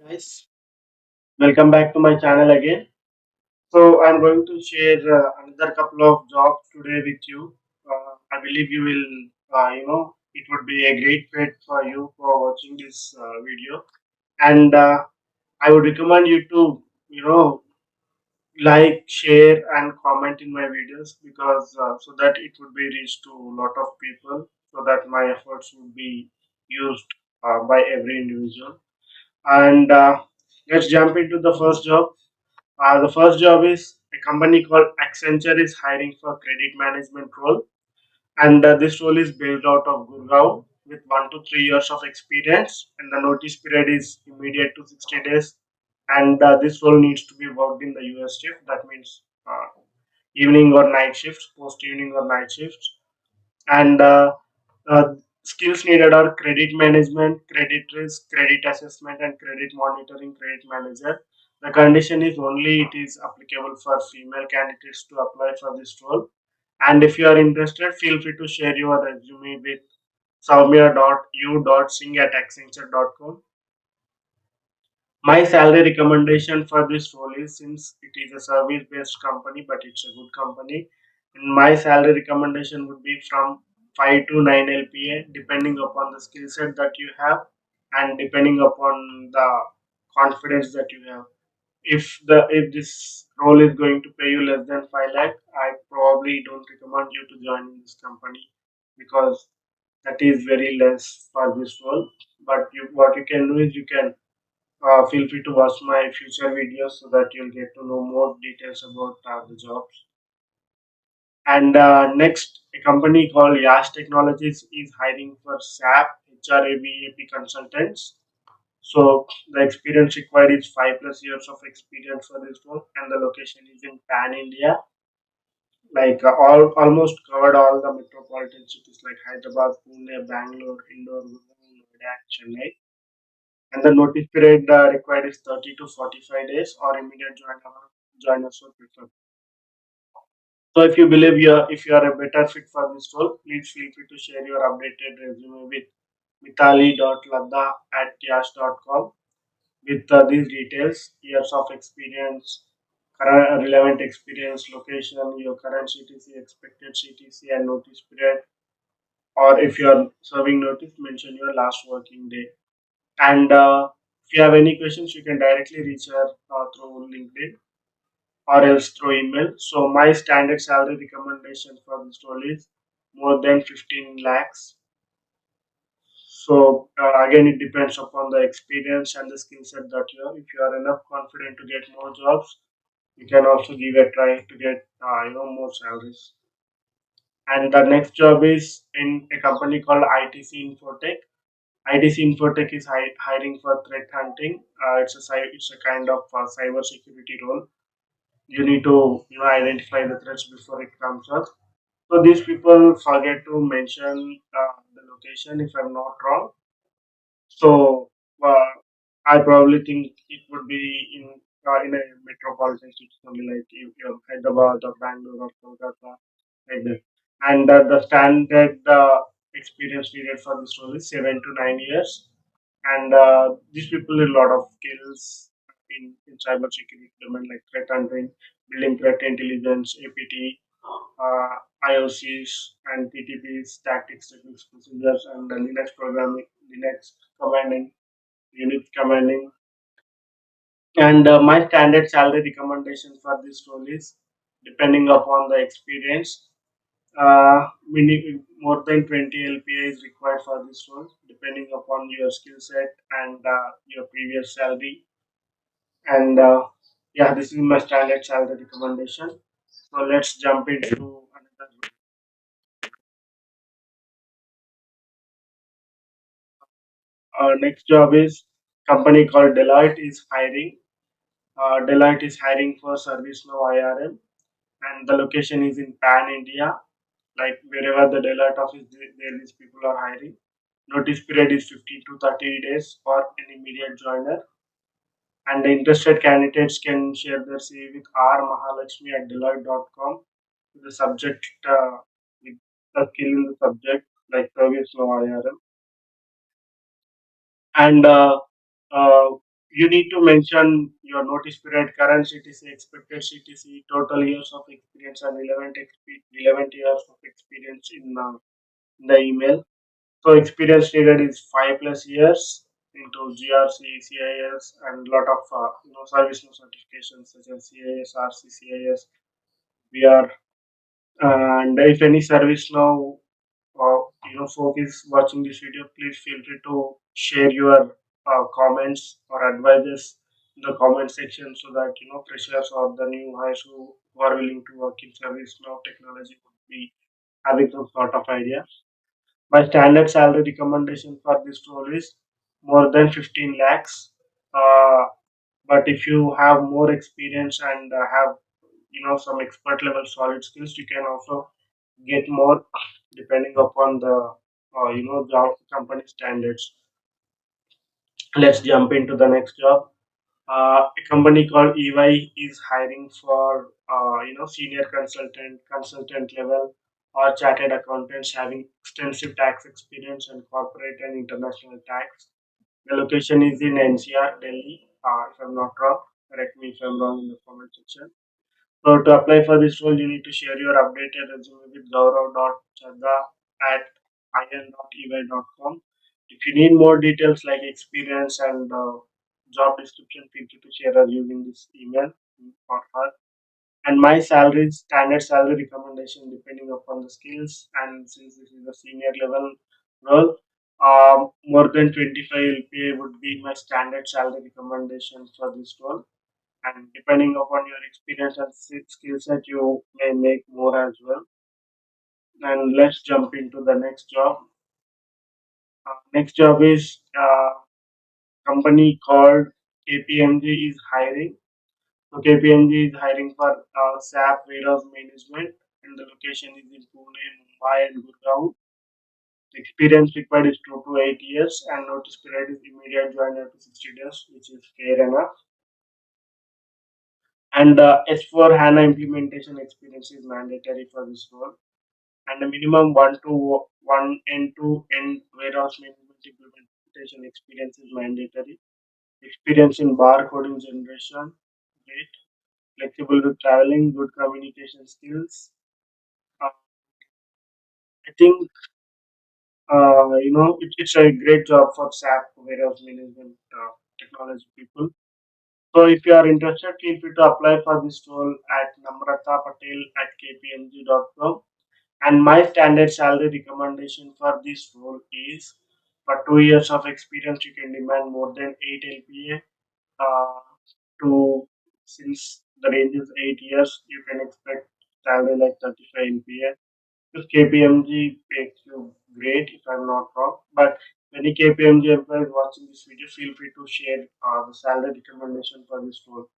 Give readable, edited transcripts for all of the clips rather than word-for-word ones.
Guys, welcome back to my channel again. So I'm going to share another couple of jobs today with you. I believe you will, it would be a great fit for you for watching this video. And I would recommend you to, like, share, and comment in my videos because so that it would be reached to a lot of people, so that my efforts would be used by every individual. And let's jump into the first job. The first job is a company called Accenture is hiring for credit management role, and this role is based out of Gurgaon with 1 to 3 years of experience, and the notice period is immediate to 60 days. And this role needs to be worked in the US shift. That means evening or night shifts, post evening or night shifts. And uh, skills needed are credit management, credit risk, credit assessment, and credit monitoring, credit manager. The condition is only it is applicable for female candidates to apply for this role. And if you are interested, feel free to share your resume with saumya.u.singh at accenture.com. My salary recommendation for this role is, since it is a service based company, but it's a good company, and my salary recommendation would be from 5 to 9 LPA, depending upon the skill set that you have and depending upon the confidence that you have. If this role is going to pay you less than 5 lakh, I probably don't recommend you to join this company because that is very less for this role. But what you can do is you can feel free to watch my future videos so that you'll get to know more details about the jobs. And next, a company called Yash Technologies is hiring for SAP HRABAP consultants. So the experience required is 5 plus years of experience for this role, and the location is in Pan India. Like all almost covered all the metropolitan cities like Hyderabad, Pune, Bangalore, Indore, Gurgaon, Noida, and Chennai. And the notice period required is 30 to 45 days or immediate joiners are preferred. So if you believe if you are a better fit for this role, please feel free to share your updated resume with mitali.ladda at yash.com with these details, years of experience, current relevant experience, location, your current CTC, expected CTC, and notice period. Or if you are serving notice, mention your last working day. And if you have any questions, you can directly reach her through LinkedIn or else through email. So my standard salary recommendation for this role is more than 15 lakhs. So again, it depends upon the experience and the skill set that you have. If you are enough confident to get more jobs, you can also give a try to get more salaries. And the next job is in a company called ITC Infotech. ITC Infotech is hiring for threat hunting. It's a kind of cyber security role. You need to identify the threats before it comes up. So these people forget to mention the location, if I'm not wrong. So I probably think it would be in a metropolitan city, something like Hyderabad or Bangalore or Kolkata, like that. And the standard experience period for this role is 7 to 9 years. And these people need a lot of skills in cybersecurity domain, like threat hunting, building threat intelligence, APT, IOCs, and TTPs, tactics, techniques, procedures, and Linux programming, Linux commanding, Unix commanding. And my standard salary recommendation for this role is, depending upon the experience, more than 20 LPA is required for this role, depending upon your skill set and your previous salary. And yeah, this is my standard salary recommendation. So let's jump into another. Next job is company called Deloitte is hiring. Deloitte is hiring for ServiceNow IRM, and the location is in Pan India. Like wherever the Deloitte office, there these people are hiring. Notice period is 15 to 30 days for an immediate joiner. And the interested candidates can share their CV with rmahalakshmi at deloitte.com with the subject, with the skill in the subject like ServiceNow IRM. And You need to mention your notice period, current CTC, expected CTC, total years of experience, and relevant years of experience in the email. So experience period is 5 plus years into GRC, CIS, and lot of service no certifications such as CIS, RC, CIS. We are and if any service now folk is watching this video, please feel free to share your comments or advices in the comment section so that freshers or the new hires who are willing to work in service now technology would be having some sort of idea. My standard salary recommendation for this role is more than 15 lakhs. Uh, but if you have more experience and have some expert level solid skills, you can also get more depending upon the job company standards. Let's jump into the next job. A company called EY is hiring for senior consultant level, or chartered accountants having extensive tax experience and corporate and international tax. The location is in NCR, Delhi. If I'm not wrong, correct me if I'm wrong in the comment section. So to apply for this role, you need to share your updated resume with gaurav.chadda at in.ey.com. If you need more details like experience and job description, feel free to share us using this email or her. And my salary, standard salary recommendation depending upon the skills, and since this is a senior level role, more than 25 LPA would be my standard salary recommendation for this role, and depending upon your experience and skill set you may make more as well. And let's jump into the next job. Next job is company called KPMG is hiring. So KPMG is hiring for SAP warehouse management, and the location is in Pune, Mumbai, and Gurgaon. Experience required is 2 to 8 years, and notice period is immediate joiner to 60 days, which is fair enough. And S4 HANA implementation experience is mandatory for this role, and a minimum one end-to-end warehouse management implementation experience is mandatory. Experience in barcoding generation, great. Flexible to traveling, good communication skills. Uh, I think it's a great job for SAP warehouse management technology people. So if you are interested, feel free to apply for this role at Namrata Patel at kpmg.com. And my standard salary recommendation for this role is for 2 years of experience, you can demand more than 8 LPA. To since the range is 8 years, you can expect salary like 35 LPA. If KPMG pays you great, if I'm not wrong. But any KPMG employees watching this video, feel free to share the salary recommendation for this role.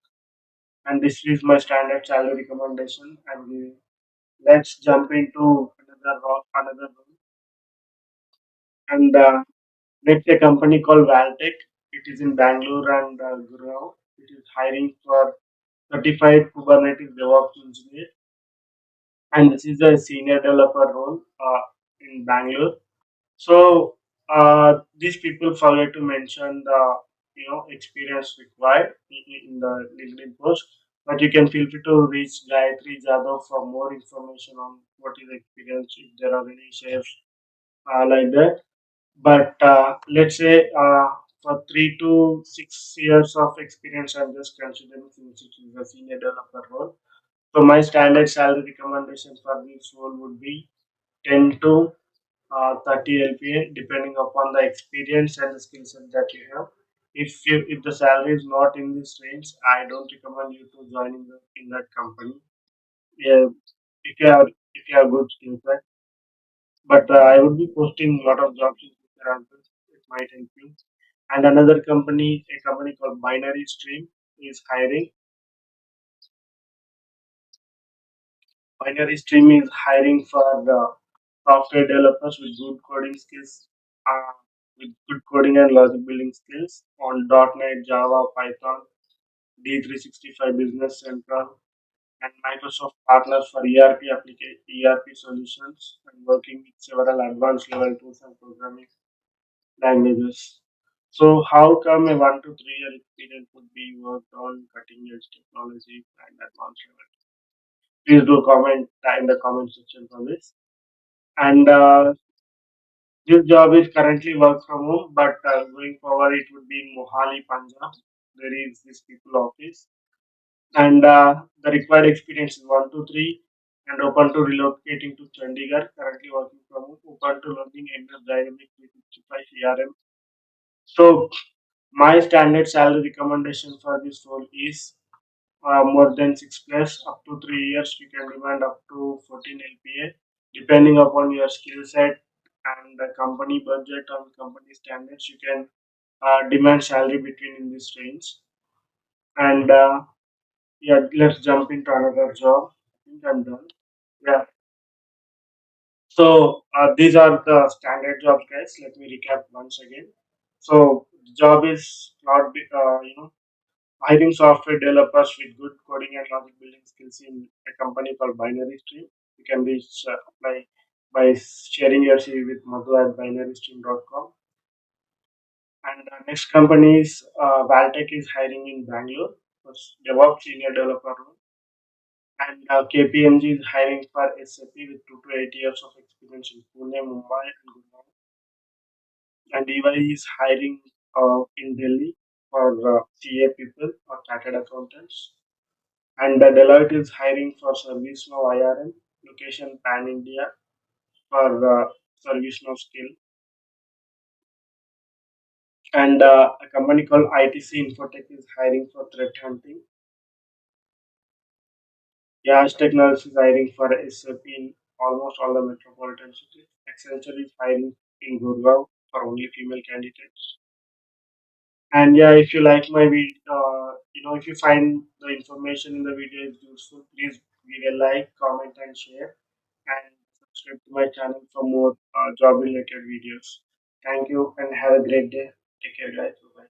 And this is my standard salary recommendation. And let's jump into another role. And next, a company called Valtech. It is in Bangalore and Gurgaon. It is hiring for certified Kubernetes DevOps engineer, and this is a senior developer role in Bangalore. So these people forget to mention the experience required in the LinkedIn post, but you can feel free to reach Gayatri Jadhav for more information on what is experience if there are any shares like that. But let's say for 3 to 6 years of experience, I'm just considering since it is a senior developer role. So my standard salary recommendation for this role would be 10 to 30 LPA, depending upon the experience and the skill set that you have. If the salary is not in this range, I don't recommend you to join in that company. Yeah, if you have good skill set, but I would be posting a lot of jobs in future as well. It might help you. And another company, a company called Binary Stream, is hiring. Binary Stream is hiring for the software developers with good coding skills, with good coding and logic building skills on .NET, Java, Python, D365 Business Central, and Microsoft partners for ERP solutions, and working with several advanced level tools and programming languages. So how come a 1 to 3 year experience would be worked on cutting edge technology and advanced level? Please do comment in the comment section for this. And this job is currently work from home, but going forward it would be in Mohali, Punjab. There is this people office, and the required experience is 1 to 3, and open to relocating to Chandigarh. Currently working from home, open to learning MS Dynamics 365 CRM. So my standard salary recommendation for this role is more than 6 plus, up to 3 years. You can demand up to 14 LPA, depending upon your skill set and the company budget and company standards. You can demand salary between in this range. And yeah, let's jump into another job. I think I'm done. Yeah. So these are the standard jobs, guys. Let me recap once again. So the job is not, hiring software developers with good coding and logic building skills in a company called Binary Stream. You can reach apply by sharing your CV with Madhu at binarystream.com. And next company is Valtech is hiring in Bangalore for DevOps senior developer role. And KPMG is hiring for SAP with 2 to 8 years of experience in Pune, Mumbai, and Gurgaon. And EY is hiring in Delhi for CA people or chartered accountants. And Deloitte is hiring for ServiceNow IRM, location Pan India for ServiceNow skill. And a company called ITC Infotech is hiring for threat hunting. Yash Technologies is hiring for SAP in almost all the metropolitan cities. Accenture is hiring in Gurgaon for only female candidates. And yeah, if you like my video, if you find the information in the video is useful, please give a like, comment, and share, and subscribe to my channel for more job related videos. Thank you and have a great day. Take care, guys. Bye.